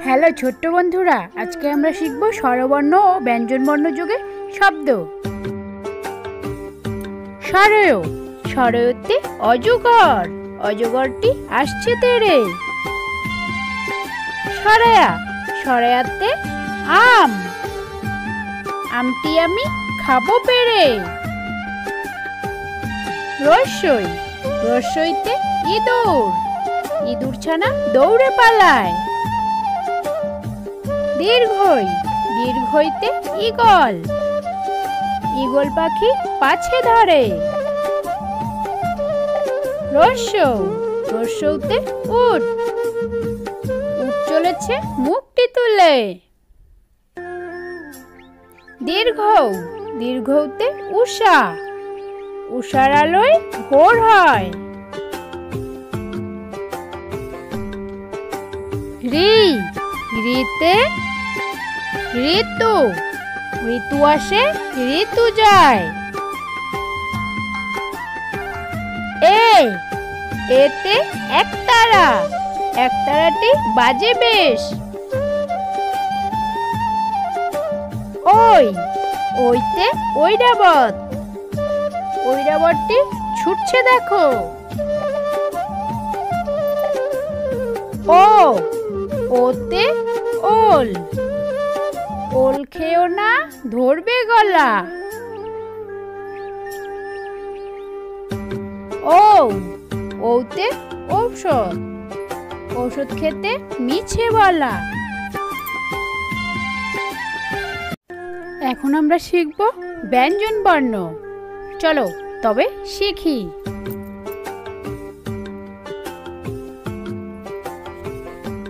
Hello ছোট্ট বন্ধুরা, আজকে আমরা শিখব স্বরবর্ণ ও ব্যঞ্জনবর্ণ যুগে শব্দ। সরয়, সরয়তে অজগর, অজগরটি আসছে তেড়ে। সরায়া, সরায়াতে আম, আমটি আমি খাবো পেড়ে। রস্যই, রস্যইতে ইঁদুর, ইঁদুর ছানা দৌড়ে পালায়। দীর্ঘই, দীর্ঘইতে ঈগল, ঈগল পাখি পাছে ধরে। রস্যৌ, রস্যৌতে উট, উট চলেছে মুখটি তুলে। দীর্ঘৌ, দীর্ঘৌতে উষা, উষার আলোয় ভোর হয়। ঋ, ঋতে ঋতু, ঋতু আসে ঋতু যায়। এতে একতারা, একতারাটি বাজে বেশ। ওই, ওইতে ঐরাবত, ঐরাবতটি ছুটছে দেখো। ও, ওতে ওল, ওল খেও না ধরবে গলা। ও, ওতে ঔষধ, ঔষধ খেতে মিছে বলা। এখন আমরা শিখব ব্যঞ্জন বর্ণ। চলো তবে শিখি।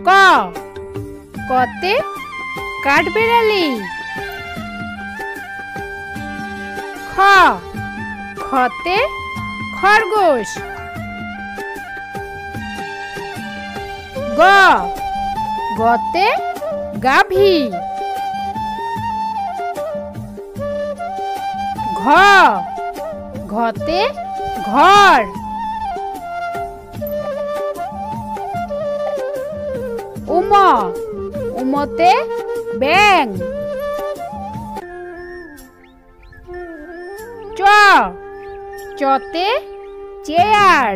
ক, কতে কাঠবেড়ালি। খ, খতে খরগোশ। গ, গতে গাভী। ঘ, ঘতে ঘর। উম, উমতে ব্যাঙ। চ, চতে চেয়ার।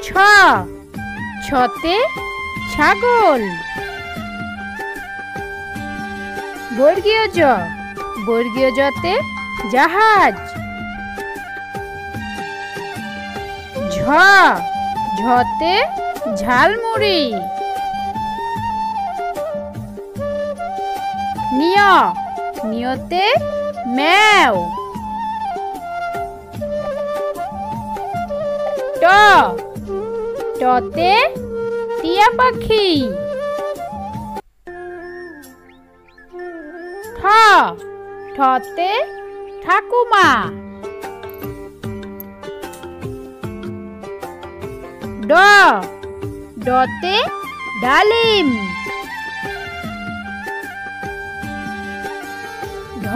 ছ, ছতে ছাগল। বর্গীয় জ, বর্গীয় জতে জাহাজ। ঝ, ঝতে ঝালমুড়ি। নিয়, নিয়তে ম্যাও। ট, টতে টিয়া পাখি। ঠ, ঠতে ঠাকুমা। ড, ডতে ডালিম। ঢ,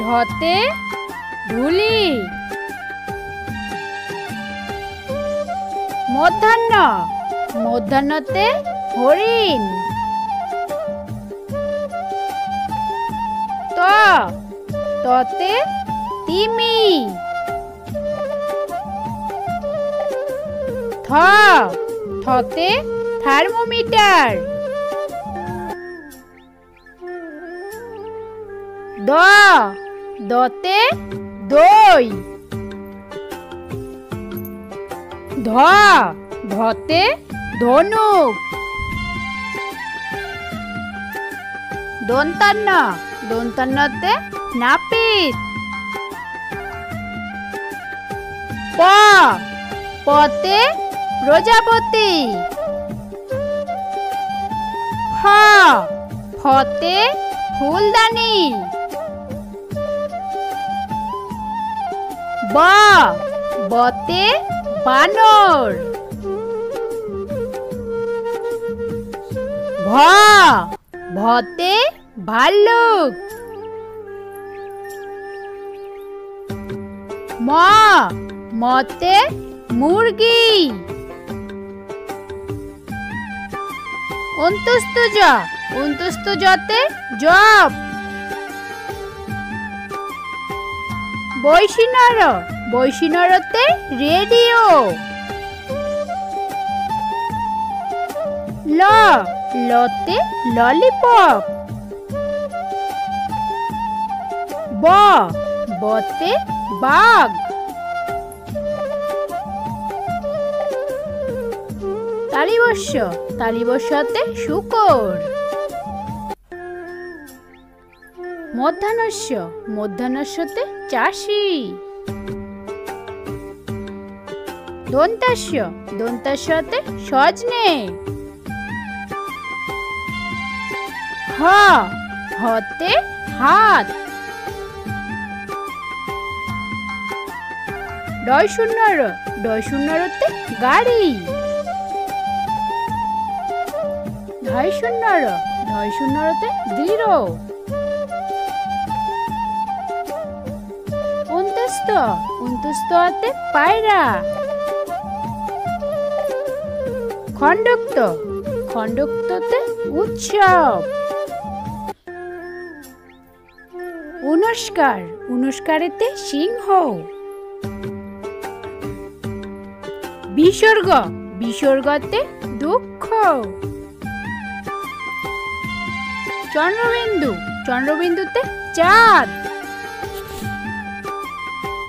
ঢতে ঢুলি। মধ্যাহ্ন, মধ্যাহ্নতে হরিণ। ত, ততে তিমি। থ, থতে থার্মোমিটার। দ, দতে দই। ধ, ধতে ধনুক। দন্তান্ন, দন্তান্নতে নাপিত। প, পতে প্রজাপতি। ফ, ফতে ফুলদানি। ব, বতে বানর। ভ, ভতে ভাল্লুক। ম, মতে মুরগি। অন্তস্থ জ, অন্তস্থ জতে জব। বৈশিনর, বৈশিনরতে রেডিও। ল, লতে ললিপপ। ব, বতে বাঘ। তালিবস্য, তালিবস্যতে শূকর। মধ্যাহ্নস্য, মধ্যাহ্নস্যতে চাষি। দন্তাস্য, দন্তাস্যতে সজনে। হ, হতে হাত। ডয় শূন্য র, ডয় শূন্য রতে গাড়ি। ঢয় শূন্য র, ঢয় শূন্য রতে দৃঢ়। অন্তস্থ, অন্তস্থতে পায়রা। খণ্ডক্ত, খণ্ডক্ততে উৎসব। উনস্কার, উনস্কারেতে সিংহ। বিসর্গ, বিসর্গতে দুঃখ। চন্দ্রবিন্দু, চন্দ্রবিন্দুতে চাঁদ।